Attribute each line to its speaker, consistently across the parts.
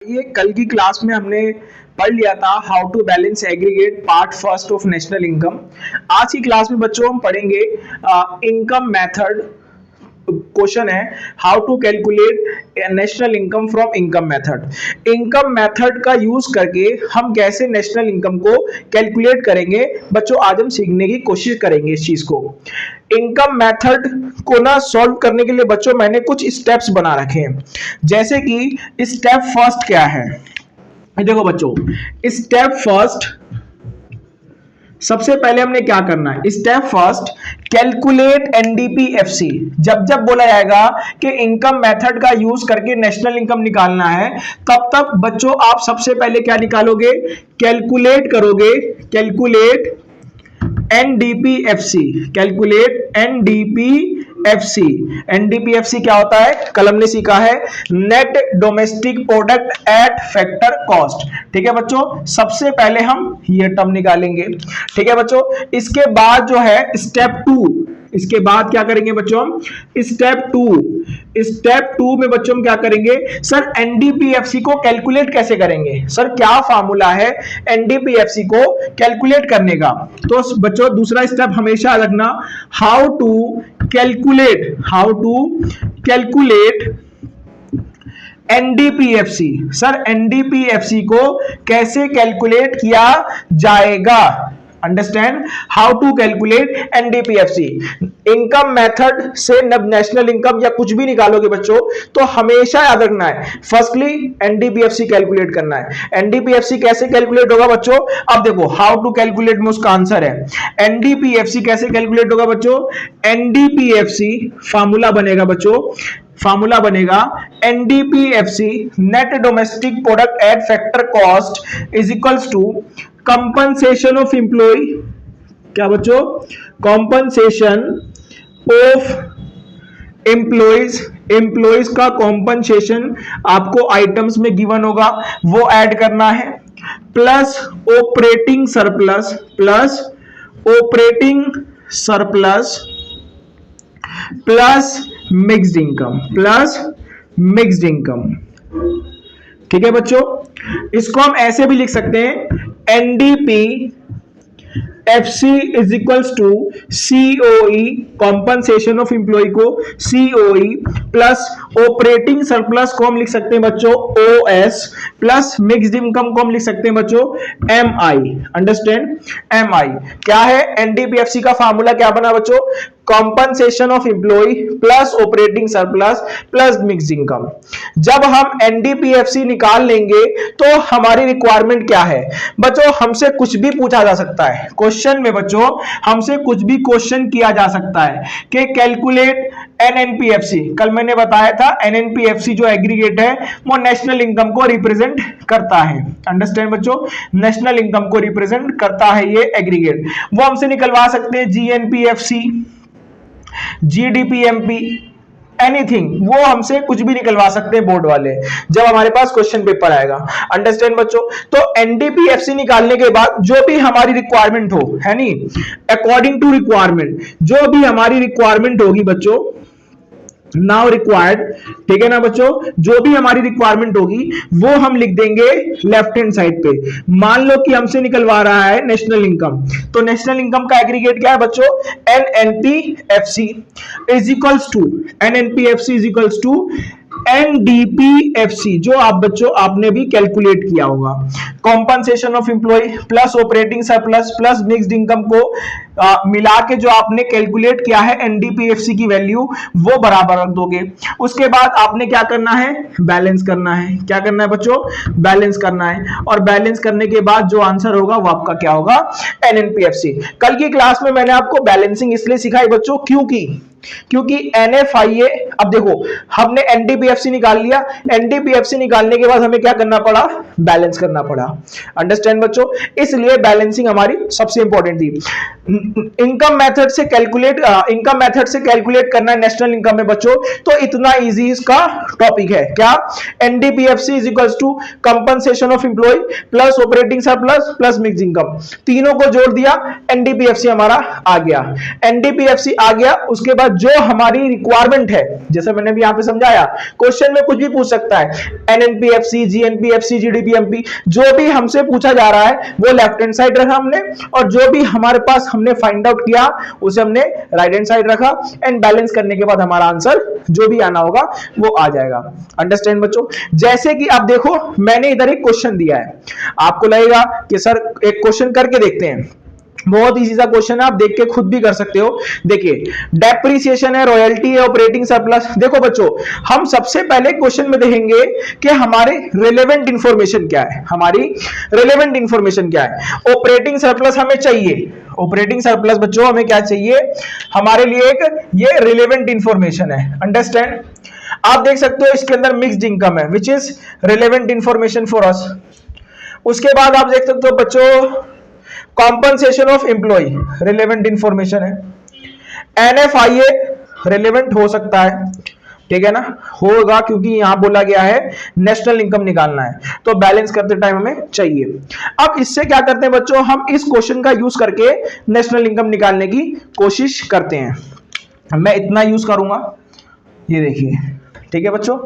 Speaker 1: ये कल की क्लास में हमने पढ़ लिया था how to balance aggregate part first of national income. आज की क्लास में बच्चों हम पढ़ेंगे इनकम मेथड। क्वेश्चन है how to calculate national income from income method. Income method का यूज करके हम कैसे नेशनल इनकम को कैलकुलेट करेंगे बच्चों, आज हम सीखने की कोशिश करेंगे इस चीज को। इनकम मेथड को ना सॉल्व करने के लिए बच्चों मैंने कुछ स्टेप्स बना रखे हैं। जैसे कि स्टेप फर्स्ट क्या है, देखो बच्चों, स्टेप फर्स्ट सबसे पहले हमने क्या करना है, स्टेप फर्स्ट कैलकुलेट एनडीपीएफसी। जब जब बोला जाएगा कि इनकम मेथड का यूज करके नेशनल इनकम निकालना है, तब तक बच्चों आप सबसे पहले क्या निकालोगे, कैलकुलेट करोगे, calculate NDPFC, calculate NDPFC. NDPFC क्या होता है, कलम ने सीखा है, net domestic product at factor cost. ठीक है बच्चों, सबसे पहले हम ये टर्म निकालेंगे। ठीक है बच्चों, इसके बाद जो है स्टेप टू, इसके बाद क्या करेंगे बच्चों, स्टेप टू में बच्चों हम क्या करेंगे, सर एनडीपीएफसी को कैलकुलेट कैसे करेंगे, सर क्या फार्मूला है एनडीपीएफसी को कैलकुलेट करने का। तो बच्चों दूसरा स्टेप हमेशा रखना, how to calculate NDPFC. Sir NDPFC को कैसे कैलकुलेट किया जाएगा, understand, how to calculate NDPFC. Income method से नेशनल इनकम या कुछ भी निकालोगे बच्चों तो हमेशा याद रखना है, फर्स्टली एनडीपीएफसी कैलकुलेट करना है। एनडीपीएफसी कैसे कैलकुलेट होगा बच्चों, अब देखो हाउ टू कैलकुलेट में उसका आंसर है। एनडीपीएफसी कैसे कैलकुलेट होगा बच्चों, एनडीपीएफसी फार्मूला बनेगा बच्चों, फार्मूला बनेगा NDPFC net domestic product at factor cost is equals to compensation of employ, क्या बच्चों, कंपनसेशन ऑफ एम्प्लॉयज का कॉम्पनसेशन आपको आइटम्स में गिवन होगा, वो ऐड करना है, plus operating surplus plus mixed income. ठीक है बच्चों, इसको हम ऐसे भी लिख सकते हैं, NDP FC is equals to COE, compensation of employee को सीओई, प्लस ऑपरेटिंग सरप्लस को हम लिख सकते हैं बच्चों ओएस, प्लस मिक्स्ड इनकम को हम लिख सकते हैं बच्चों एमआई। अंडरस्टैंड, एमआई क्या है, एनडीपीएफसी का फार्मूला क्या बना बच्चों, compensation of employ plus operating surplus plus mixed income. जब हम एनडीपीएफसी निकाल लेंगे तो हमारी रिक्वायरमेंट क्या है बच्चों, हमसे कुछ भी पूछा जा सकता है क्वेश्चन में बच्चों, हमसे कुछ भी क्वेश्चन किया जा सकता है कि कैलकुलेट एनएनपीएफसी। कल मैंने बताया था एनएनपीएफसी जो एग्रीगेट है वो नेशनल इनकम को रिप्रेजेंट करता है। अंडरस्टैंड बच्चों, नेशनल इनकम को रिप्रेजेंट करता है ये एग्रीगेट। वो हमसे निकलवा सकते हैं जीएनपीएफसी, जीडीपीएमपी, एनीथिंग, वो हमसे कुछ भी निकलवा सकते हैं बोर्ड वाले जब हमारे पास क्वेश्चन पेपर आएगा। अंडरस्टैंड बच्चों, तो एनडीपीएफसी निकालने के बाद जो भी हमारी रिक्वायरमेंट हो, है नी, अकॉर्डिंग टू रिक्वायरमेंट, जो भी हमारी रिक्वायरमेंट होगी बच्चों, नाउ रिक्वायर्ड, ठीक है ना बच्चों, जो भी हमारी रिक्वायरमेंट होगी वो हम लिख देंगे लेफ्ट हैंड साइड पे। मान लो कि हमसे निकलवा रहा है नेशनल इनकम, तो नेशनल इनकम का एग्रीगेट क्या है बच्चों, NNPFC is equals to, NNPFC is equals to NDPFC, जो आप बच्चों आपने भी कैलकुलेट किया होगा, compensation of employ plus operating surplus plus mixed income को मिला के जो आपने कैलकुलेट किया है एनडीपीएफसी की वैल्यू वो बराबर रख दोगे। उसके बाद आपने क्या करना है, बैलेंस करना है। क्या करना है बच्चों, बैलेंस करना है, और बैलेंस करने के बाद जो आंसर होगा वो आपका क्या होगा, एनएनपीएफसी। कल की क्लास में मैंने आपको बैलेंसिंग इसलिए सिखाई बच्चों क्योंकि एनएफआईए, अब देखो हमने एनडीपीएफसी निकाल लिया, एनडीपीएफसी निकालने के बाद हमें क्या करना पड़ा, बैलेंस करना पड़ा। अंडरस्टैंड बच्चों, इसलिए बैलेंसिंग हमारी सबसे इंपॉर्टेंट थी। इनकम मेथड से कैलकुलेट करना है नेशनल इनकम में बच्चों, तो इतना इजी इसका टॉपिक है। क्या, NDPFC is equals to compensation of employ plus operating surplus plus mixed income, तीनों को जोड़ दिया, एनडीपीएफसी हमारा आ गया। एनडीपीएफसी आ गया, उसके बाद जो हमारी रिक्वायरमेंट है, जैसे मैंने भी यहां पे समझाया, क्वेश्चन में कुछ भी पूछ सकता है, एनएनपीएफसी, जीएनपीएफसी, जीडीपीएमपी, जो भी हमसे पूछा जा रहा है वो लेफ्ट हैंड साइड रखा हमने, और जो भी हमारे पास हमने फाइंड आउट किया उसे हमने राइट हैंड साइड रखा, एंड बैलेंस करने के बाद हमारा आंसर जो भी आना होगा वो आ जाएगा। अंडरस्टैंड बच्चों? जैसे कि आप देखो, मैंने इधर एक क्वेश्चन दिया है, आपको लगेगा कि सर एक क्वेश्चन करके देखते हैं, बहुत इजी सा क्वेश्चन है, आप देख के खुद भी कर सकते हो। देखिए, डेप्रिसिएशन है, रॉयल्टी है, ऑपरेटिंग सरप्लस। देखो बच्चों, हम सबसे पहले क्वेश्चन में देखेंगे कि हमारे रिलेवेंट इंफॉर्मेशन क्या है, हमारी रिलेवेंट इंफॉर्मेशन क्या है। ऑपरेटिंग सरप्लस हमें चाहिए, ऑपरेटिंग सरप्लस बच्चों हमें क्या चाहिए, हमारे लिए एक ये रिलेवेंट इंफॉर्मेशन है। अंडरस्टैंड? आप देख सकते हो इसके अंदर मिक्स्ड इनकम है, which is relevant information for us. उसके बाद आप देख सकते हो बच्चों, compensation of employee relevant information है। एनएफआईए रिलेवेंट हो सकता है, ठीक है ना, होगा, क्योंकि यहां बोला गया है नेशनल इनकम निकालना है, तो बैलेंस करते टाइम हमें चाहिए। अब इससे क्या करते हैं बच्चों, हम इस क्वेश्चन का यूज करके नेशनल इनकम निकालने की कोशिश करते हैं। मैं इतना यूज करूंगा, ये देखिए, ठीक है बच्चों।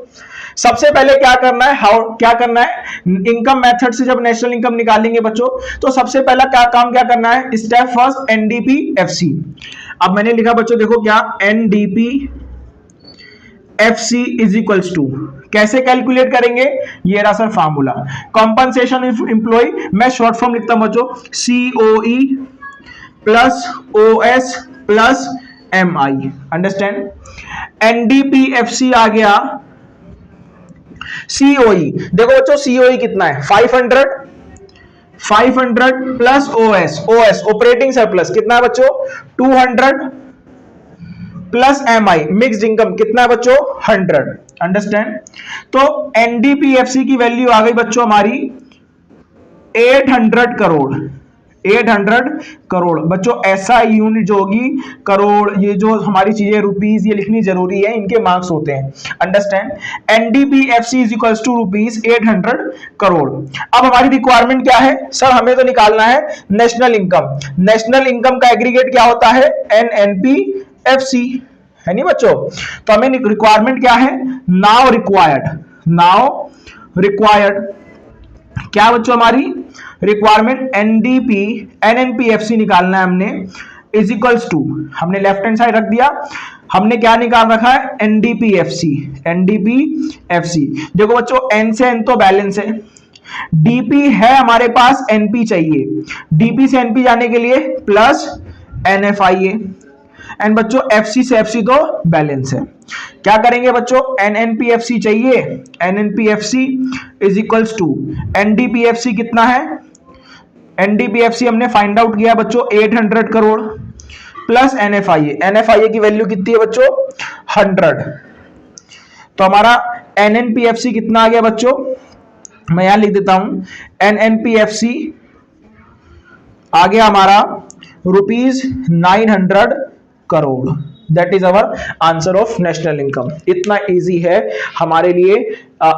Speaker 1: सबसे पहले क्या करना है, क्या करना है, इनकम मेथड से जब नेशनल इनकम निकालेंगे बच्चों, तो सबसे पहला क्या करना है, स्टेप फर्स्ट एनडीपीएफसी। अब मैंने लिखा बच्चों, देखो क्या, एनडीपीएफसी इज इक्वल्स टू, कैसे कैलकुलेट करेंगे, ये रहा sir formula, compensation of employ, मैं शॉर्ट फॉर्म लिखता हूं बच्चों, COE plus OS plus MI. Understand? NDPFC आ गया, सीओई, देखो बच्चों सीओई कितना है, 500 प्लस ओएस ऑपरेटिंग सरप्लस कितना है बच्चों, 200 प्लस एमआई मिक्स्ड इनकम कितना है बच्चों, 100। अंडरस्टैंड? तो एनडीपीएफसी की वैल्यू आ गई बच्चों हमारी 800 करोड़, 800 करोड़ बच्चों। ऐसा यूनिट जो होगी करोड़, ये जो हमारी चीजें रुपीस ये लिखनी जरूरी है, इनके मार्क्स होते हैं। Understand? NDPFC is equals to rupees 800 crore. अब हमारी रिक्वायरमेंट क्या है सर, हमें तो निकालना है नेशनल इनकम। नेशनल इनकम का एग्रीगेट क्या होता है, एनएनपीएफसी, है नहीं बच्चों? तो हमें रिक्वायरमेंट क्या है, नाउ रिक्वायर्ड क्या बच्चों, हमारी रिक्वायरमेंट एनएनपीएफसी निकालना है हमने, इज इक्वल्स टू, हमने लेफ्ट हैंड साइड रख दिया, हमने क्या निकाल रखा है, एनडीपीएफसी। देखो बच्चों, एन से एन तो बैलेंस है, डीपी है हमारे पास, एनपी चाहिए, डीपी से एनपी जाने के लिए प्लस एनएफआईए, एंड बच्चों एफसी से एफसी तो बैलेंस है। क्या करेंगे बच्चों, एनएनपीएफसी चाहिए, एनएनपीएफसी इज इक्वल्स टू, एनडीपीएफसी कितना है, एनडीपीएफसी हमने फाइंड आउट किया बच्चों 800 करोड़ प्लस एनएफआईए, एनएफआईए की वैल्यू कितनी है बच्चों, 100। तो हमारा एनएनपीएफसी कितना आ गया बच्चों, मैं यहां लिख देता हूं, एनएनपीएफसी आ गया हमारा rupees 900 crore. That is our answer of national income. इतना इजी है हमारे लिए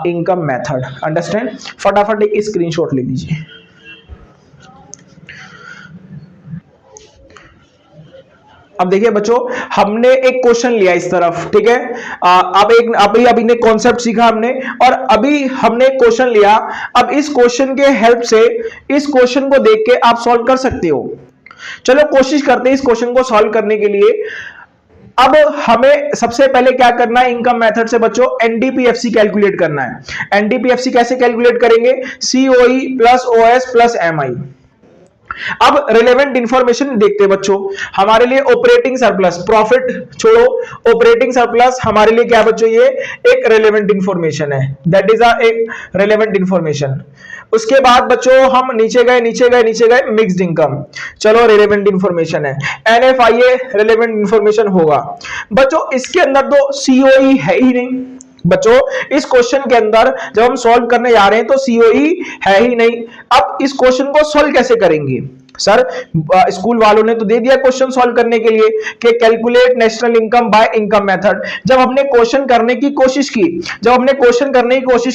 Speaker 1: इनकम मेथड। अंडरस्टैंड? फटाफट एक स्क्रीनशॉट ले लीजिए। अब देखिए बच्चों, हमने एक क्वेश्चन लिया इस तरफ, ठीक है, अभी ने कॉन्सेप्ट सीखा हमने, और अभी हमने एक क्वेश्चन लिया। अब इस क्वेश्चन के हेल्प से इस क्वेश्चन को देख के आप सॉल्व कर सकते हो। चलो कोशिश करते हैं इस क्वेश्चन को सॉल्व करने के लिए। अब हमें सबसे पहले क्या करना है, इनकम मेथड से बच्चों एनडीपीएफसी कैलकुलेट करना है। एनडीपीएफसी कैसे कैलकुलेट करेंगे, COE plus OS plus MI. अब रिलेवेंट इंफॉर्मेशन देखते हैं बच्चों, हमारे लिए ऑपरेटिंग सरप्लस, प्रॉफिट छोड़ो, ऑपरेटिंग सरप्लस हमारे लिए क्या बच्चों, ये एक रिलेवेंट इंफॉर्मेशन है, दैट इज एक रिलेवेंट इंफॉर्मेशन। उसके बाद बच्चों हम नीचे गए, मिक्स्ड इनकम, चलो रिलेवेंट इंफॉर्मेशन है, एनएफआईए रिलेवेंट इंफॉर्मेशन होगा। बच्चों इसके अंदर तो सीओई है ही नहीं बच्चों, इस क्वेश्चन के अंदर जब हम सॉल्व करने जा रहे हैं तो सीओई है ही नहीं। अब इस क्वेश्चन को सॉल्व कैसे करेंगे सर, स्कूल वालों ने तो दे दिया क्वेश्चन सॉल्व करने के लिए कि calculate national income by income method. जब हमने क्वेश्चन करने की कोशिश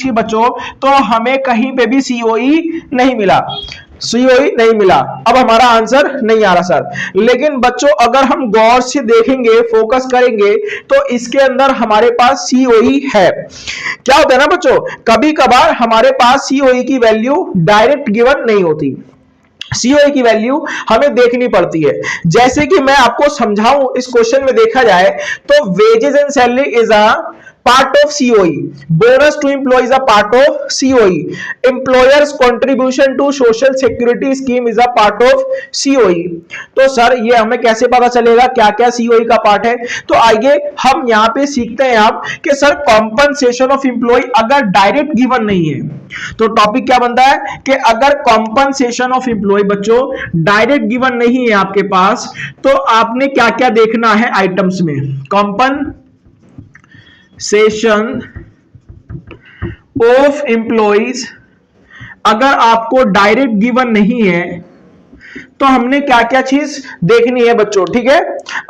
Speaker 1: की बच्चों, तो हमें कहीं पे भी सीओई नहीं मिला। सीओई नहीं मिला। अब हमारा आंसर नहीं आ रहा सर। लेकिन बच्चों अगर हम गौर से देखेंगे, फोकस करेंगे, तो इसके अंदर हमारे पास सीओई है। क्या होता है ना बच्चों, कभी कभार हमारे पास सीओई की वैल्यू डायरेक्ट गिवन नहीं होती, सीओई की वैल्यू हमें देखनी पड़ती है। जैसे कि मैं आपको समझाऊं, इस क्वेश्चन में देखा जाए तो wages and salary is a part of COE, bonus to employees a part of COE, employers contribution to social security scheme is a part of COE। तो सर ये हमें कैसे पता चलेगा क्या क्या COE का पार्ट है? तो आइए हम यहाँ पे सीखते हैं आप कि सर कॉम्पनसेशन ऑफ एम्प्लॉय अगर डायरेक्ट गिवन नहीं है तो टॉपिक क्या बनता है कि अगर कॉम्पनसेशन ऑफ एम्प्लॉय बच्चों डायरेक्ट गिवन नहीं है आपके पास, तो आपने क्या क्या देखना है आइटम्स में। सेशन ऑफ एम्प्लॉइज अगर आपको डायरेक्ट गिवन नहीं है तो हमने क्या क्या चीज देखनी है बच्चों, ठीक है।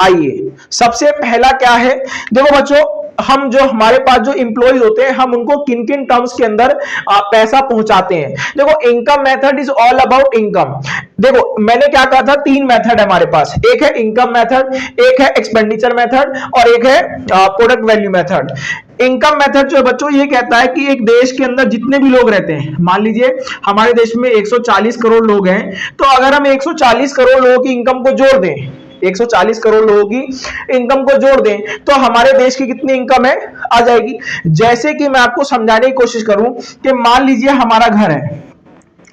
Speaker 1: आइए सबसे पहला क्या है, देखो बच्चों हम जो हमारे पास जो इंप्लॉइज होते हैं हम उनको किन किन टर्म्स के अंदर पैसा पहुंचाते हैं। देखो income method is all about income. देखो मैंने क्या कहा था, तीन मेथड है हमारे पास, एक है इनकम मेथड, एक है एक्सपेंडिचर मेथड और एक है product value method. Income method जो है बच्चों ये कहता है कि एक देश के अंदर जितने भी लोग रहते हैं, मान लीजिए हमारे देश में 140 करोड़ लोग हैं, तो अगर हम 140 करोड़ लोगों की इनकम को जोड़ दें, 140 करोड़ लोगों की इनकम को जोड़ दें तो हमारे देश की कितनी इनकम है आ जाएगी। जैसे कि मैं आपको समझाने की कोशिश करूं कि मान लीजिए हमारा घर है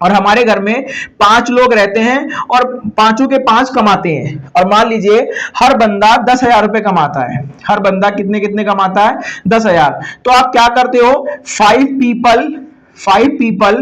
Speaker 1: और हमारे घर में 5 लोग रहते हैं और पांचों के 5 कमाते हैं, और मान लीजिए हर बंदा 10,000 रुपए कमाता है। हर बंदा कितने कितने कमाता है, 10,000। तो आप क्या करते हो, 5 पीपल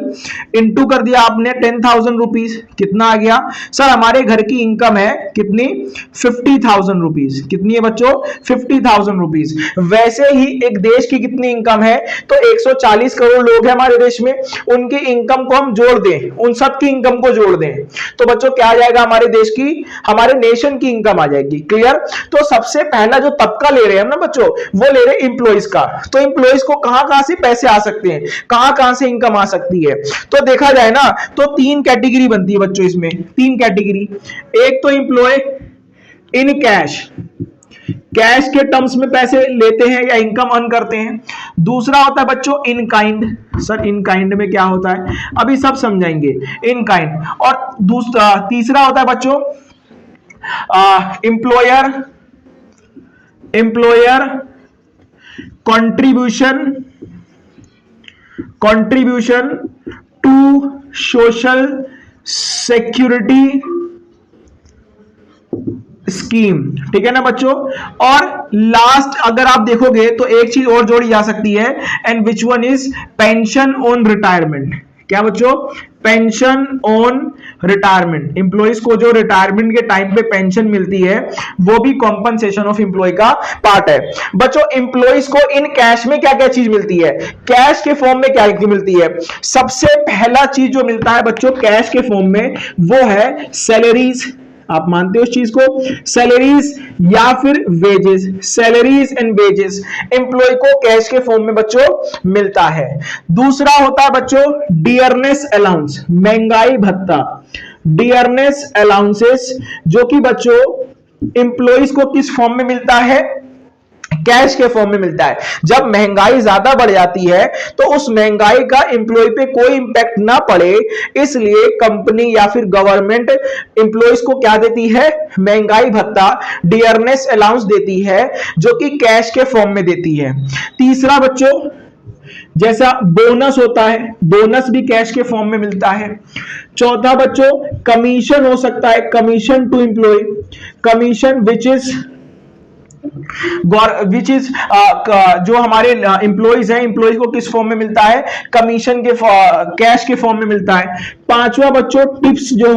Speaker 1: इंटू कर दिया आपने 10,000 रुपीज, कितना आ गया सर, हमारे घर की इनकम है कितनी, 50,000 रुपीज। कितनी है बच्चों, 50,000 रुपीज। वैसे ही एक देश की कितनी इनकम है, तो 140 करोड़ लोग हैं हमारे देश में, उनकी इनकम को हम जोड़ दें, उन सब की इनकम को जोड़ दें तो बच्चों क्या आ जाएगा, हमारे देश की, हमारे नेशन की इनकम आ जाएगी। क्लियर। तो सबसे पहला जो तबका ले रहे हैं ना बच्चों, वो ले रहे हैं इंप्लॉइज का। तो इंप्लॉइज को कहां से पैसे आ सकते हैं, कहां से इनकम आ सकती है, तो देखा जाए ना तो 3 कैटेगरी बनती है बच्चों इसमें, 3 कैटेगरी। एक तो इंप्लॉय इन कैश, कैश के टर्म्स में पैसे लेते हैं या इनकम अर्न करते हैं। दूसरा होता है बच्चों in kind. Sir in kind में क्या होता है, अभी सब समझाएंगे इन काइंड। और दूसरा तीसरा होता है बच्चों employer contribution to social security scheme, ठीक है ना बच्चों। और लास्ट अगर आप देखोगे तो एक चीज और जोड़ी जा सकती है, and which one is pension on retirement. क्या बच्चों, पेंशन ऑन रिटायरमेंट। एम्प्लॉइज को जो रिटायरमेंट के टाइम पे पेंशन मिलती है वो भी कॉम्पनसेशन ऑफ एम्प्लॉय का पार्ट है। बच्चों एम्प्लॉइज को इन कैश में क्या क्या चीज मिलती है, कैश के फॉर्म में क्या मिलती है। सबसे पहला चीज जो मिलता है बच्चों कैश के फॉर्म में वो है सैलरीज। आप मानते हो इस चीज को, सैलरीज या फिर wages, salaries and wages employee को कैश के फॉर्म में बच्चों मिलता है। दूसरा होता है बच्चों डियरनेस अलाउंस, महंगाई भत्ता, डियरनेस अलाउंसेस, जो कि बच्चों एम्प्लॉइज को किस फॉर्म में मिलता है, कैश के फॉर्म में मिलता है। जब महंगाई ज्यादा बढ़ जाती है तो उस महंगाई का एम्प्लॉय पे कोई इंपैक्ट ना पड़े, इसलिए कंपनी या फिर गवर्नमेंट एम्प्लॉइज को क्या देती है, महंगाई भत्ता, डियरनेस अलाउंस देती है, जो कि कैश के फॉर्म में देती है। तीसरा बच्चों जैसा बोनस होता है, बोनस भी कैश के फॉर्म में मिलता है। चौथा बच्चों कमीशन हो सकता है, commission to employee, commission which is जो हमारे एम्प्लॉइज हैं, एम्प्लॉइज को किस फॉर्म में मिलता है, कमीशन के कैश के फॉर्म में मिलता है। पांचवा बच्चों टिप्स जो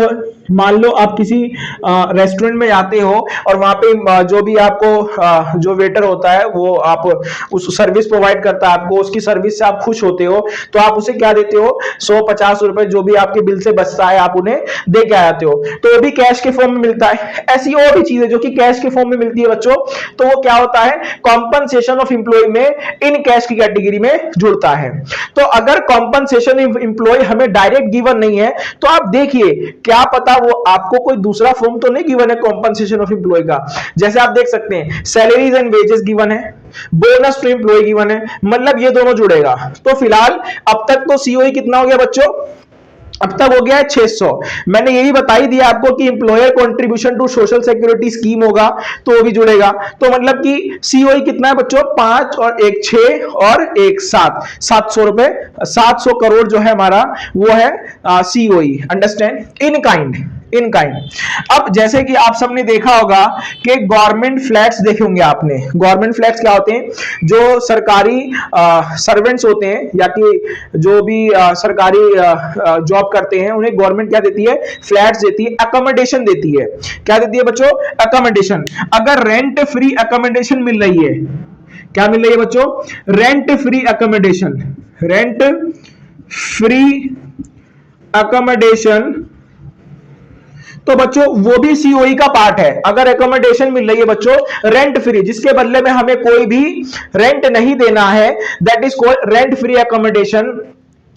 Speaker 1: मान लो आप किसी रेस्टोरेंट में जाते हो और वहां पे जो भी आपको जो वेटर होता है वो आप उस सर्विस प्रोवाइड करता है आपको, उसकी सर्विस से आप खुश होते हो, तो आप उसे क्या देते हो, 150 रुपए जो भी आपके बिल से बचता है आप उन्हें दे के आते हो, तो वो भी कैश के फॉर्म में मिलता है। ऐसी और भी चीजें जो कि कैश के फॉर्म में मिलती है बच्चों, तो वो क्या होता है, कॉम्पनसेशन ऑफ इंप्लॉय में इन कैश की कैटेगरी में जुड़ता है। तो अगर कॉम्पनसेशन इंप्लॉय हमें डायरेक्ट गिवन नहीं है, तो आप देखिए क्या पता वो आपको कोई दूसरा फॉर्म तो नहीं गिवन है कॉम्पनसेशन ऑफ इंप्लॉय का। जैसे आप देख सकते हैं सैलरीज एंड वेजेस गिवन है, बोनस टू इंप्लॉय गिवन है, मतलब ये दोनों जुड़ेगा। तो फिलहाल अब तक तो सीओई कितना हो गया बच्चों, अब तक हो गया है 600। मैंने यही बता ही दिया आपको कि employer contribution to social security scheme होगा तो वो भी जुड़ेगा। तो मतलब कि सीओई कितना है बच्चों, 5 और 1 6 और 1 7, 700 रुपए, 700 करोड़ जो है हमारा वो है COE. Understand, in kind, in kind. अब जैसे कि आप सबने देखा होगा कि गवर्नमेंट फ्लैट्स देखे होंगे आपने। गवर्नमेंट फ्लैट्स क्या होते हैं, जो सरकारी सर्वेंट्स होते हैं या कि जो भी सरकारी जॉब करते हैं उन्हें गवर्नमेंट क्या देती है, फ्लैट्स देती है, अकोमोडेशन देती है। क्या देती है बच्चों, अकोमोडेशन। अगर रेंट फ्री अकोमोडेशन मिल रही है, क्या मिल रही है बच्चों, rent free accommodation, rent free accommodation, तो बच्चों वो भी सीओई का पार्ट है। अगर एकोमोडेशन मिल रही है बच्चों रेंट फ्री, जिसके बदले में हमें कोई भी रेंट नहीं देना है, that is called rent free accommodation.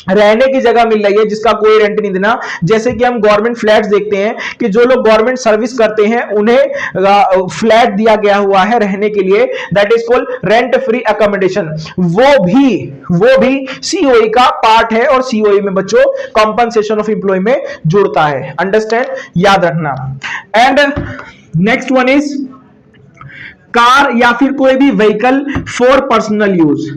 Speaker 1: रहने की जगह मिल रही है जिसका कोई रेंट नहीं देना। जैसे कि हम गवर्नमेंट फ्लैट्स देखते हैं कि जो लोग गवर्नमेंट सर्विस करते हैं उन्हें फ्लैट दिया गया हुआ है रहने के लिए, that is called rent free accommodation. वो भी सीओई का पार्ट है और सीओई में बच्चों कॉम्पनसेशन ऑफ एम्प्लॉय में जुड़ता है। अंडरस्टैंड, याद रखना। And next one is car या फिर कोई भी व्हीकल फॉर पर्सनल यूज।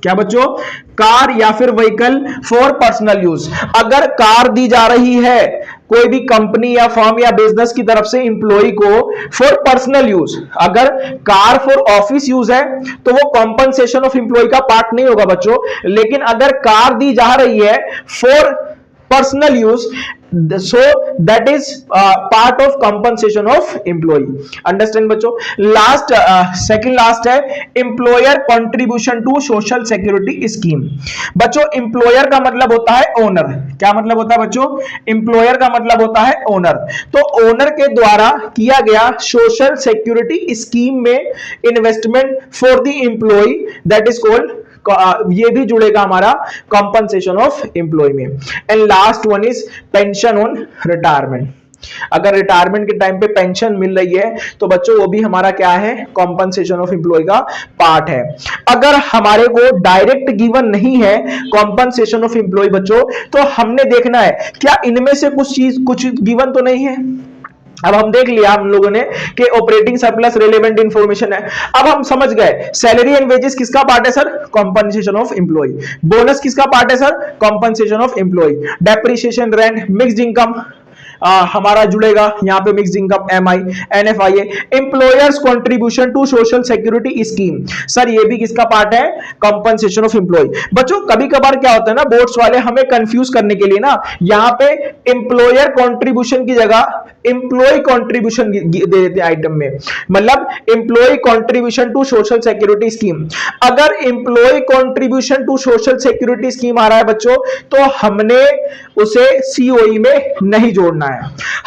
Speaker 1: क्या बच्चों, कार या फिर व्हीकल फॉर पर्सनल यूज। अगर कार दी जा रही है कोई भी कंपनी या फर्म या बिजनेस की तरफ से इंप्लॉय को फॉर पर्सनल यूज, अगर कार फॉर ऑफिस यूज है तो वो कॉम्पनसेशन ऑफ इंप्लॉय का पार्ट नहीं होगा बच्चों। लेकिन अगर कार दी जा रही है for personal use, so that is part of compensation of employee. Understand बच्चों। लास्ट सेकंड लास्ट है employer contribution to social security scheme। बच्चों employer का मतलब होता है ओनर। क्या मतलब होता है बच्चों, employer का मतलब होता है ओनर। तो ओनर के द्वारा किया गया सोशल सिक्योरिटी स्कीम में investment for the employee, that is called, ये भी जुड़ेगा हमारा कॉम्पनसेशन ऑफ एम्प्लॉय में। And last one is pension on retirement. अगर रिटायरमेंट के टाइम पे पेंशन मिल रही है तो बच्चों वो भी हमारा क्या है, कॉम्पनसेशन ऑफ एम्प्लॉय का पार्ट है। अगर हमारे को डायरेक्ट गिवन नहीं है कॉम्पनसेशन ऑफ एम्प्लॉय बच्चों, तो हमने देखना है क्या इनमें से कुछ गिवन तो नहीं है। अब हम देख लिया हम लोगों ने कि ऑपरेटिंग सरप्लस रिलेवेंट इंफॉर्मेशन है। अब हम समझ गए सैलरी एंड वेजेस किसका पार्ट है sir, compensation of employee. Bonus किसका पार्ट है sir, compensation of employee. Depreciation, rent, mixed income हमारा जुड़ेगा यहाँ पे, mixed income, MI, NFIA. Employers contribution to social security scheme, sir ये भी किसका पार्ट है, कॉम्पनसेशन ऑफ एम्प्लॉय। बच्चों कभी कभार क्या होता है ना, बोर्ड्स वाले हमें कंफ्यूज करने के लिए ना यहाँ पे एम्प्लॉयर कंट्रीब्यूशन की जगह एम्प्लॉय कंट्रीब्यूशन दे देते हैं आइटम में, मतलब employ contribution to social security scheme. अगर employ contribution to social security scheme आ रहा है बच्चों, तो हमने उसे सीओई में नहीं जोड़ना है।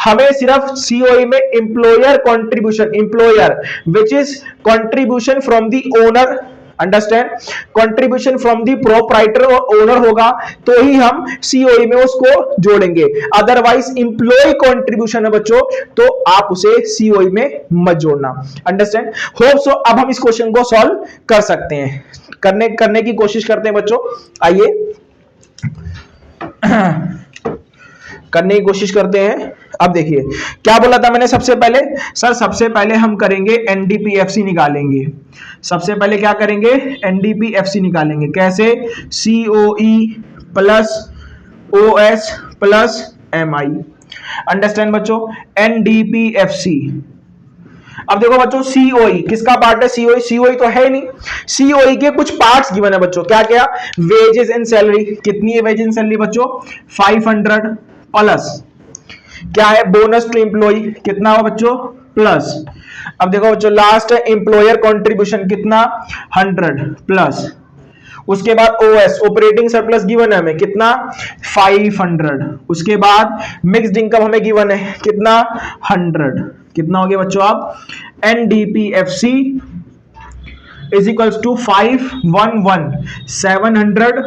Speaker 1: हमें सिर्फ सीओई में employer contribution, employer which is contribution from the owner, understand, contribution from the proprietor और ओनर होगा तो ही हम सीओई में उसको जोड़ेंगे। अदरवाइज इंप्लॉय कंट्रीब्यूशन है बच्चों तो आप उसे सीओई में मत जोड़ना। अंडरस्टैंड, होप सो। अब हम इस क्वेश्चन को सॉल्व कर सकते हैं, करने की कोशिश करते हैं बच्चों। आइए करने की कोशिश करते हैं। अब देखिए क्या बोला था मैंने सबसे पहले, सर सबसे पहले हम करेंगे एनडीपीएफसी निकालेंगे। सबसे पहले क्या करेंगे, एनडीपीएफसी निकालेंगे। कैसे, COE plus OS plus MI. Understand बच्चों, एनडीपीएफसी। अब देखो बच्चों सीओई किसका पार्ट है, सीओई, सीओई तो है नहीं। सीओई के कुछ पार्ट्स गिवन है बच्चों, क्या क्या, वेजेस एंड सैलरी। कितनी है वेज एंड सैलरी बच्चों, 500 प्लस क्या है, बोनस टू एम्प्लॉय कितना हुआ बच्चों, प्लस। अब देखो बच्चों लास्ट है एम्प्लॉयर कंट्रीब्यूशन कितना, 100 प्लस। उसके बाद ओएस ऑपरेटिंग सरप्लस गिवन है हमें कितना, 500। उसके बाद मिक्स्ड इनकम हमें गिवन है कितना, 100। कितना हो गया बच्चों आप, NDPFC is equals to 511 700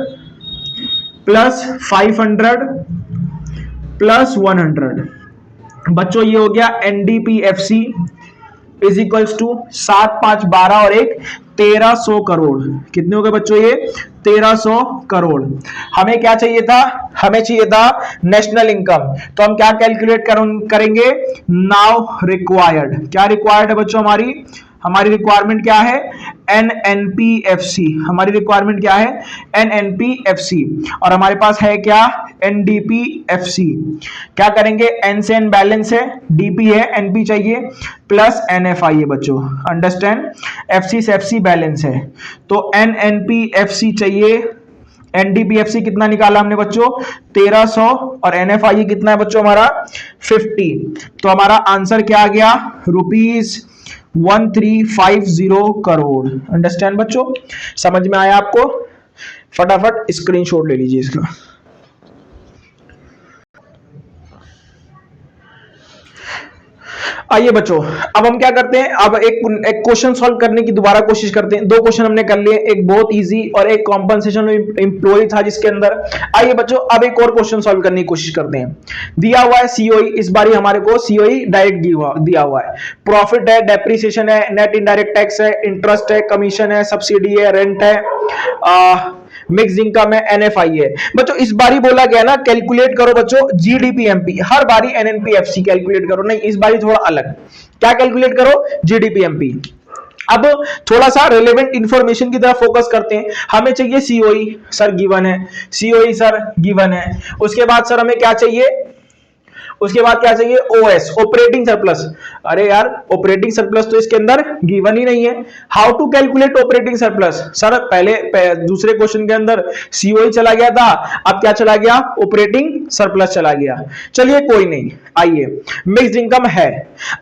Speaker 1: plus 500 plus 100। बच्चों ये हो गया एनडीपीएफसी इज इक्वल्स टू 7 5 12 और 1 1300 करोड़। कितने हो गए बच्चों ये, 1300 करोड़। हमें क्या चाहिए था, हमें चाहिए था नेशनल इनकम। तो हम क्या कैलकुलेट करेंगे, नाउ रिक्वायर्ड। क्या रिक्वायर्ड है बच्चों, हमारी रिक्वायरमेंट क्या है, एनएनपीएफसी। हमारी रिक्वायरमेंट क्या है, एनएनपीएफसी। और हमारे पास है क्या, एनडीपीएफसी। क्या करेंगे, एन से एन बैलेंस है, डीपी है, एनपी चाहिए, प्लस एनएफआई है बच्चों, अंडरस्टैंड। एफसी से एफसी बैलेंस है, तो एनएनपीएफसी चाहिए। एनडीपीएफसी कितना निकाला हमने बच्चों, 1300, और एनएफआई कितना है बच्चों हमारा, 50। तो हमारा आंसर क्या आ गया, ₹1350 करोड़। अंडरस्टैंड बच्चों, समझ में आया आपको? फटाफट स्क्रीनशॉट ले लीजिए इसका। आइए बच्चों, अब हम क्या करते हैं, अब एक क्वेश्चन सॉल्व करने की दोबारा कोशिश करते हैं। 2 क्वेश्चन हमने कर लिए, एक बहुत इजी और एक कॉम्पनसेशन एम्प्लॉय था जिसके अंदर। आइए बच्चों अब एक और क्वेश्चन सॉल्व करने की कोशिश करते हैं। दिया हुआ है सीओई, इस बारी हमारे को सीओई डायरेक्ट दिया हुआ है। प्रॉफिट है, डेप्रिसिएशन है, नेट इनडायरेक्ट टैक्स है, इंटरेस्ट है, कमीशन है, सब्सिडी है, रेंट है, मिक्स इनकम है, एनएफआई है। बच्चों इस बारी बोला गया ना कैलकुलेट करो बच्चों जीडीपीएमपी, हर बारी एनएनपीएफसी कैलकुलेट करो, नहीं इस बारी थोड़ा अलग। क्या कैलकुलेट करो, जीडीपीएमपी। अब थोड़ा सा रेलेवेंट इंफॉर्मेशन की तरफ फोकस करते हैं। हमें चाहिए सीओई, सर गिवन है, सीओई सर गिवन है। उसके बाद सर हमें क्या चाहिए, उसके बाद क्या चाहिए, ओएस ऑपरेटिंग सरप्लस। अरे यार ऑपरेटिंग सरप्लस तो इसके अंदर गिवन ही नहीं है। How to calculate operating surplus, sir पहले दूसरे क्वेश्चन के अंदर सीओई चला गया था, अब क्या चला गया, ऑपरेटिंग सरप्लस चला गया। चलिए कोई नहीं, आइए मिक्स्ड इनकम है।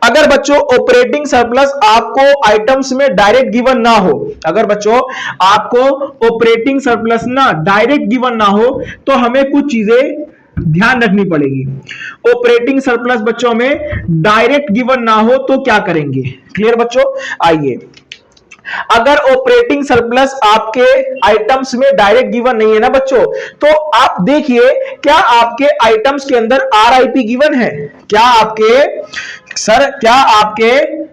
Speaker 1: अगर बच्चों ऑपरेटिंग सरप्लस आपको आइटम्स में डायरेक्ट गिवन ना हो, अगर बच्चों आपको ऑपरेटिंग सरप्लस ना डायरेक्ट गिवन ना हो, तो हमें कुछ चीजें ध्यान रखनी पड़ेगी। ऑपरेटिंग सरप्लस बच्चों में डायरेक्ट गिवन ना हो तो क्या करेंगे, क्लियर बच्चों? आइए, अगर ऑपरेटिंग सरप्लस आपके आइटम्स में डायरेक्ट गिवन नहीं है ना बच्चों, तो आप देखिए क्या आपके आइटम्स के अंदर आरआईपी गिवन है, क्या आपके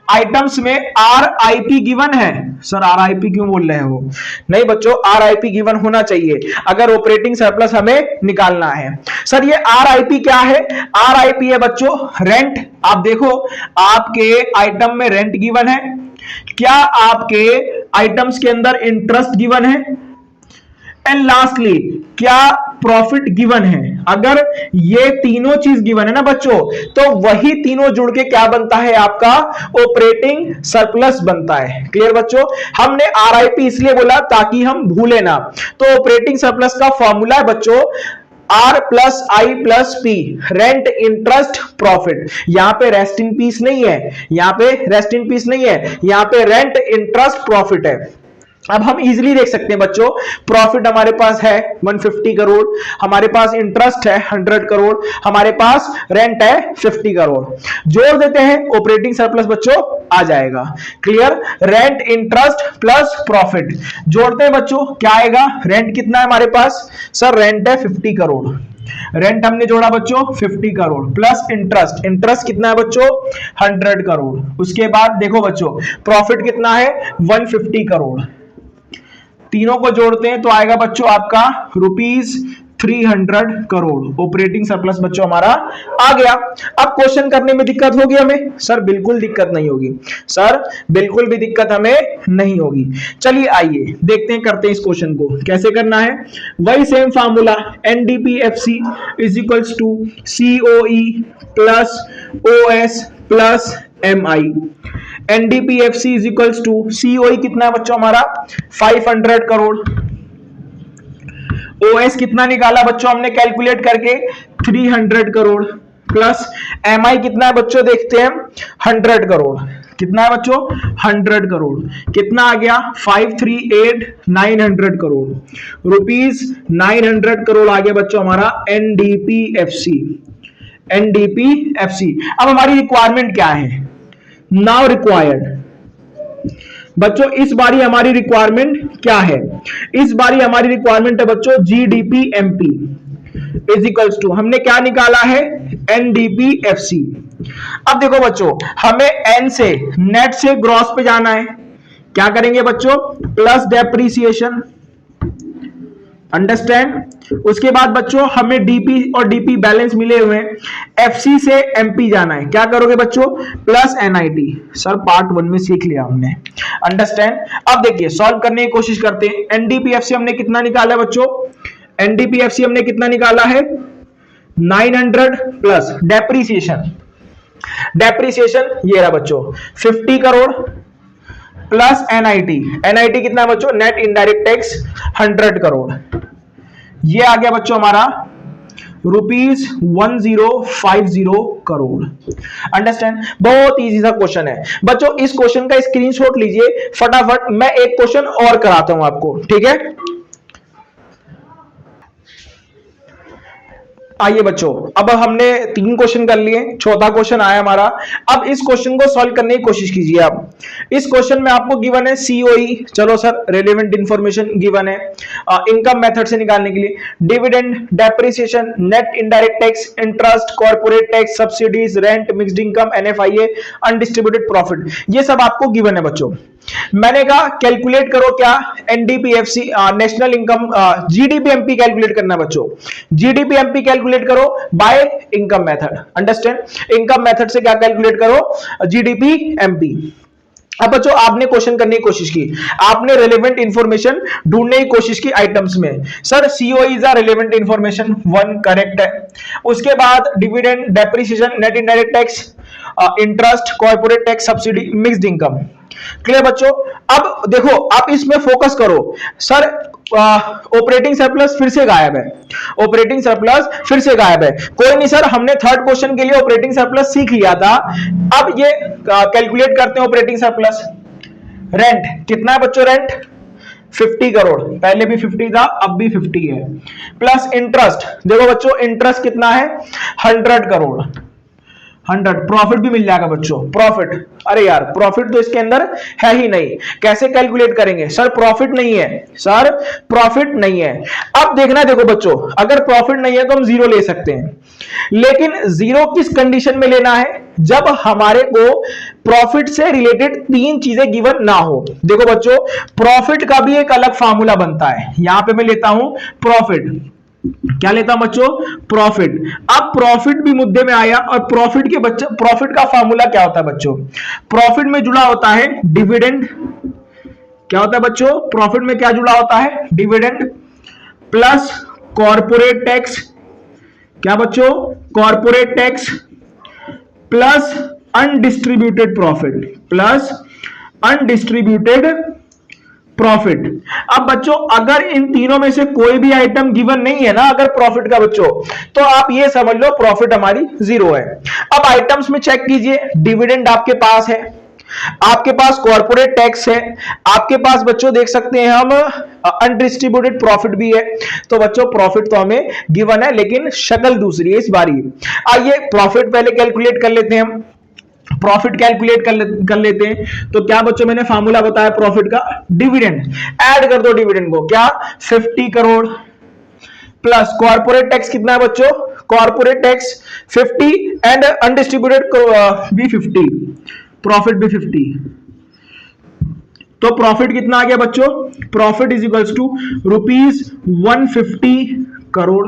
Speaker 1: आइटम्स में आरआईपी गिवन है? सर आरआईपी क्यों बोल रहे हैं वो? नहीं बच्चों, आरआईपी गिवन होना चाहिए अगर ऑपरेटिंग सरप्लस हमें निकालना है। सर ये आरआईपी क्या है? आरआईपी है बच्चों रेंट। आप देखो आपके आइटम में रेंट गिवन है, क्या आपके आइटम्स के अंदर इंटरेस्ट गिवन है, एंड लास्टली क्या प्रॉफिट गिवन है। अगर ये तीनों चीज गिवन है ना बच्चों, तो वही तीनों जुड़ के क्या बनता है, आपका ऑपरेटिंग सरप्लस बनता है। क्लियर बच्चों? हमने आरआईपी इसलिए बोला ताकि हम भूले ना। तो ऑपरेटिंग सरप्लस का फॉर्मूला है बच्चों R plus I plus P, rent interest profit. यहां पे रेस्ट इन पीस नहीं है, यहां पे रेस्ट इन पीस नहीं है, यहां पे रेंट इंटरेस्ट प्रॉफिट है। अब हम इजीली देख सकते हैं बच्चों, प्रॉफिट हमारे पास है 150 करोड़, हमारे पास इंटरेस्ट है 100 करोड़, हमारे पास रेंट है 50 करोड़। जोड़ देते हैं, ऑपरेटिंग सरप्लस बच्चों आ जाएगा। Clear? Rent interest plus profit जोड़ते हैं बच्चों, क्या आएगा? रेंट कितना है हमारे पास? सर रेंट है 50 करोड़, रेंट हमने जोड़ा बच्चों 50 करोड़ प्लस इंटरेस्ट, इंटरेस्ट कितना है बच्चों 100 करोड़। उसके बाद देखो बच्चों प्रॉफिट कितना है 150 करोड़। तीनों को जोड़ते हैं तो आएगा बच्चों आपका ₹300 करोड़। ऑपरेटिंग सरप्लस बच्चों हमारा आ गया। अब क्वेश्चन करने में दिक्कत होगी हमें? सर बिल्कुल दिक्कत नहीं होगी, सर बिल्कुल भी दिक्कत हमें नहीं होगी। चलिए आइए देखते हैं, करते हैं इस क्वेश्चन को कैसे करना है। वही same formula, NDPFC is equals to COE plus OS plus MI. NDPFC is equals to COE कितना है बच्चों हमारा 500 करोड़, ओएस कितना निकाला बच्चों हमने कैलकुलेट करके 300 करोड़, प्लस एम आई कितना है बच्चों, देखते हैं 100 करोड़। कितना है बच्चों, 100 करोड़। कितना आ गया, 538 900 करोड़ रुपीज, 900 करोड़ आ गया बच्चों हमारा एनडीपीएफसी। एनडीपीएफसी। अब हमारी रिक्वायरमेंट क्या है, नाउ रिक्वायर्ड बच्चों, इस बारी हमारी रिक्वायरमेंट क्या है, इस बारी हमारी रिक्वायरमेंट है बच्चों GDP MP is equals to, हमने क्या निकाला है, एनडीपीएफसी। अब देखो बच्चों, हमें एन से नेट से ग्रॉस पे जाना है, क्या करेंगे बच्चों, प्लस डेप्रीसिएशन, अंडरस्टैंड। उसके बाद बच्चों हमें डीपी और डीपी बैलेंस मिले हुए हैं, एफसी से एमपी जाना है, क्या करोगे बच्चों, प्लस एनआईटी। सर पार्ट 1 में सीख लिया हमने, अंडरस्टैंड। अब देखिए सॉल्व करने की कोशिश करते हैं। एनडीपीएफसी हमने कितना निकाला है बच्चों, एनडीपीएफसी हमने कितना निकाला है 900 प्लस डेप्रीसिएशन, डेप्रीसिएशन ये रहा बच्चों 50 करोड़ प्लस एनआईटी, एनआईटी कितना है बच्चों, नेट इनडायरेक्ट टैक्स 100 करोड़, ये आ गया बच्चों हमारा रुपीज 1050 करोड़। अंडरस्टैंड, बहुत इजी सा क्वेश्चन है बच्चों। इस क्वेश्चन का स्क्रीनशॉट लीजिए फटाफट, मैं एक क्वेश्चन और कराता हूं आपको, ठीक है। आइए बच्चों, अब हमने 3 क्वेश्चन कर लिए, चौथा क्वेश्चन आया हमारा। अब इस क्वेश्चन को सॉल्व करने की कोशिश कीजिए आप। इस क्वेश्चन में आपको गिवन है सीओई, चलो सर रेलेवेंट इंफॉर्मेशन गिवन है इनकम मेथड से निकालने के लिए, dividend, depreciation, net indirect tax, interest, corporate tax, subsidies, rent, mixed income, NFIA, undistributed profit, ये सब आपको गिवन है बच्चों। मैंने कहा कैलकुलेट करो क्या, NDPFC national income, GDPMP calculate करना बच्चों, जीडीपीएमपी कैलकुलेट करो by income method, understand. Income method से क्या कैलकुलेट करो, जीडीपीएमपी। अब बच्चों आपने क्वेश्चन करने की कोशिश की, आपने रेलेवेंट इंफॉर्मेशन ढूंढने की कोशिश की आइटम्स में। Sir CO is a relevant information, 1 correct है। उसके बाद dividend, depreciation, net indirect tax, interest, corporate tax, subsidy, mixed income, clear बच्चों। अब देखो आप इसमें फोकस करो, सर ऑपरेटिंग सरप्लस फिर से गायब है, ऑपरेटिंग सरप्लस फिर से गायब है। कोई नहीं सर, हमने थर्ड क्वेश्चन के लिए ऑपरेटिंग सरप्लस सीख लिया था, अब ये कैलकुलेट करते हैं ऑपरेटिंग सरप्लस। रेंट कितना है बच्चों, रेंट 50 करोड़, पहले भी 50 था अब भी 50 है, प्लस इंटरेस्ट, देखो बच्चों इंटरेस्ट कितना है 100 करोड़, 100, प्रॉफिट भी मिल जाएगा बच्चों, प्रॉफिट, अरे यार प्रॉफिट तो इसके अंदर है ही नहीं, कैसे कैलकुलेट करेंगे, सर प्रॉफिट नहीं है, सर प्रॉफिट नहीं है। अब देखना, देखो बच्चों अगर प्रॉफिट नहीं है तो हम जीरो ले सकते हैं, लेकिन जीरो किस कंडीशन में लेना है, जब हमारे को प्रॉफिट से रिलेटेड 3 चीजें गिवन ना हो। देखो बच्चों प्रॉफिट का भी एक अलग फार्मूला बनता है, यहां पे मैं लेता हूं प्रॉफिट, क्या लेता हूं बच्चों, प्रॉफिट। अब प्रॉफिट भी मुद्दे में आया, और प्रॉफिट के बच्चों प्रॉफिट का फार्मूला क्या होता है बच्चों, प्रॉफिट में जुड़ा होता है डिविडेंड, क्या होता है बच्चों, प्रॉफिट में क्या जुड़ा होता है, डिविडेंड प्लस कॉर्पोरेट टैक्स, क्या बच्चों, corporate tax plus undistributed profit, plus undistributed profit. अब बच्चों अगर इन तीनों में से कोई भी आइटम गिवन नहीं है ना अगर प्रॉफिट का बच्चों, तो आप ये समझ लो प्रॉफिट हमारी जीरो है। अब आइटम्स में चेक कीजिए, डिविडेंड आपके पास है, आपके पास कॉर्पोरेट टैक्स है, आपके पास बच्चों देख सकते हैं हम अनडिस्ट्रीब्यूटेड प्रॉफिट भी है, तो बच्चों प्रॉफिट तो हमें गिवन है लेकिन शक्ल दूसरी है इस बारी। आइए प्रॉफिट पहले कैलकुलेट कर लेते हैं हम, प्रॉफिट कैलकुलेट कर लेते हैं। तो क्या बच्चों मैंने फार्मूला बताया प्रॉफिट का, डिविडेंड, ऐड कर दो डिविडेंड को, क्या 50 करोड़ प्लस कॉर्पोरेट टैक्स कितना है बच्चों, कॉर्पोरेट टैक्स 50 एंड अनडिस्ट्रीब्यूटेड भी 50, प्रॉफिट भी 50, तो प्रॉफिट कितना आ गया बच्चों, profit is equals to ₹150 crore.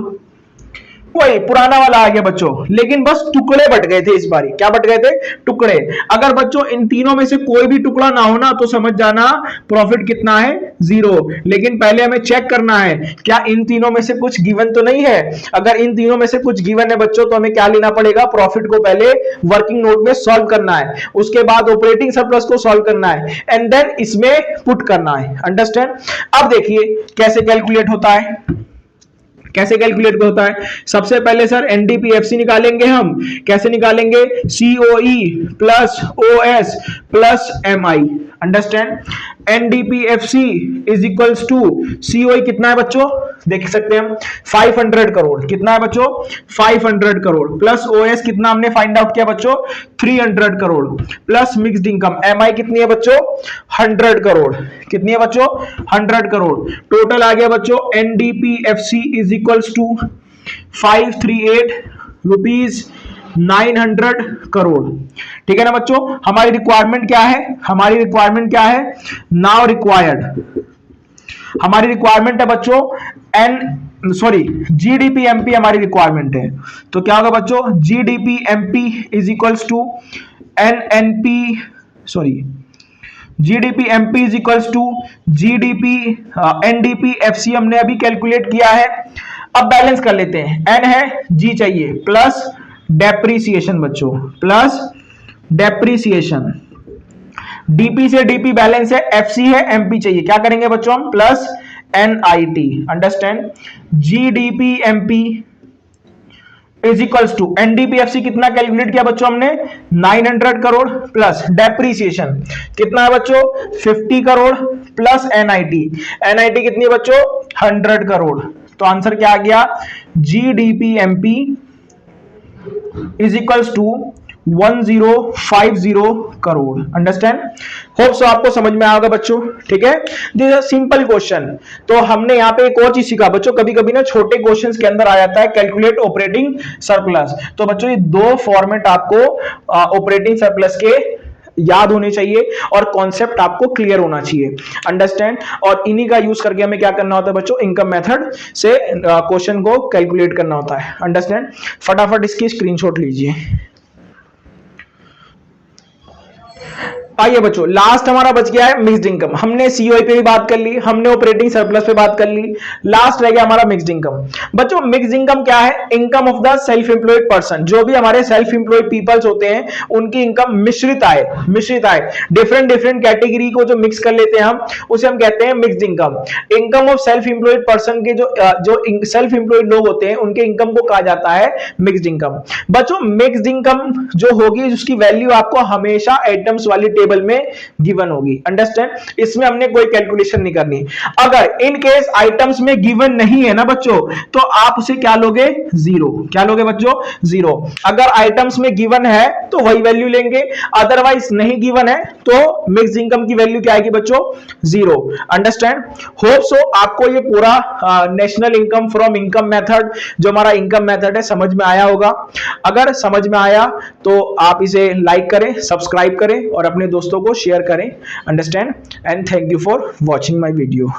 Speaker 1: वही पुराना वाला आ गया बच्चों, लेकिन बस टुकड़े बट गए थे इस बारी, क्या बट गए थे, टुकड़े। अगर बच्चों इन तीनों में से कोई भी टुकड़ा ना हो ना तो समझ जाना प्रॉफिट कितना है, जीरो। लेकिन पहले हमें चेक करना है क्या इन तीनों में से कुछ गिवन तो नहीं है। अगर इन तीनों में से कुछ गिवन है बच्चों तो हमें क्या लेना पड़ेगा, प्रॉफिट को पहले वर्किंग नोट में सॉल्व करना है, उसके बाद ऑपरेटिंग सरप्लस को सॉल्व करना है एंड देन इसमें पुट करना है, अंडरस्टैंड। अब देखिए कैसे कैलकुलेट होता है, कैसे कैलकुलेट होता है? सबसे पहले सर एनडीपीएफसी निकालेंगे हम। कैसे निकालेंगे? COE plus OS plus MI. Understand? NDPFC is equals to COE कितना है बच्चों? देख सकते हैं हम 500 करोड़। कितना है बच्चों? 500 करोड़ प्लस ओएस कितना हमने फाइंड आउट किया बच्चों? 300 crore plus mixed income MI कितनी है बच्चों? 100 करोड़। कितनी है बच्चों? 100 करोड़। टोटल आ गया बच्चों NDPFC is equals to 538 rupees 900 crore. ठीक है ना बच्चों? हमारी रिक्वायरमेंट क्या है? हमारी रिक्वायरमेंट क्या है? नाउ रिक्वायर्ड, हमारी रिक्वायरमेंट है बच्चों जीडीपी एमपी हमारी रिक्वायरमेंट है। तो क्या होगा बच्चों? GDP MP is equals to GDP MP is equals to GDP NDP FC हमने अभी कैलकुलेट किया है। अब बैलेंस कर लेते हैं। एन है, जी चाहिए, प्लस डेप्रीसिएशन बच्चों, प्लस डेप्रीसिएशन। डीपी से डीपी बैलेंस है, एफसी है, एमपी चाहिए। क्या करेंगे बच्चों हम? Plus NIT. Understand? GDP MP is equals to NDPFC कितना कैलकुलेट किया बच्चों हमने? 900 करोड़ प्लस डेप्रीसिएशन कितना है बच्चों? 50 करोड़ प्लस एनआईटी। एनआईटी कितनी है बच्चों? 100 करोड़। तो आंसर क्या आ गया? GDP MP is equals to 1050 crore. Understand? Hope so आपको समझ में आएगा बच्चों। ठीक है, दिस इज सिंपल क्वेश्चन। तो हमने यहाँ पे एक और चीज सीखा बच्चों, कभी कभी ना छोटे क्वेश्चंस के अंदर आ जाता है कैलकुलेट ऑपरेटिंग सरप्लस। तो बच्चों ये दो फॉर्मेट आपको ऑपरेटिंग सरप्लस के याद होने चाहिए और कॉन्सेप्ट आपको क्लियर होना चाहिए। अंडरस्टैंड? और इन्हीं का यूज करके हमें क्या करना होता है बच्चों? इनकम मेथड से क्वेश्चन को कैलकुलेट करना होता है। अंडरस्टैंड? फटाफट इसकी स्क्रीनशॉट लीजिए। आइए बच्चों, लास्ट हमारा बच गया है मिक्स्ड इनकम। हमने सीओई पे भी बात कर ली, हमने ऑपरेटिंग सरप्लस पे बात कर ली, लास्ट रह गया हमारा मिक्स्ड इनकम। बच्चों मिक्स्ड इनकम क्या है? Income of the self employed person. जो भी हमारे सेल्फ एम्प्लॉयड पीपल्स होते हैं उनकी इनकम मिश्रित आय, डिफरेंट डिफरेंट कैटेगरी को जो मिक्स कर लेते हैं हम, उसे हम कहते हैं mixed income. Income of self employed person के जो सेल्फ एम्प्लॉयड लोग होते हैं उनके इनकम को कहा जाता है मिक्स्ड इनकम। बच्चों मिक्स्ड इनकम जो होगी उसकी वैल्यू आपको हमेशा आइटम्स वाली टेबल में गिवन होगी। अंडरस्टैंड? इसमें हमने कोई कैलकुलेशन नहीं करनी। अगर इन केस आइटम्स में गिवन नहीं है ना बच्चों, तो आप उसे क्या लोगे? जीरो। क्या लोगे बच्चों? जीरो। अगर आइटम्स में गिवन है तो वही वैल्यू लेंगे, अदरवाइज नहीं गिवन है तो मिक्स्ड इनकम की वैल्यू क्या आएगी बच्चों? जीरो। अंडरस्टैंड? होप सो आपको ये पूरा national income from income method, जो हमारा इनकम मेथड है, समझ में आया होगा। अगर समझ में आया तो आप इसे लाइक करें, सब्सक्राइब करें और अपने दोस्तों को शेयर करें। Understand? And thank you for watching my video.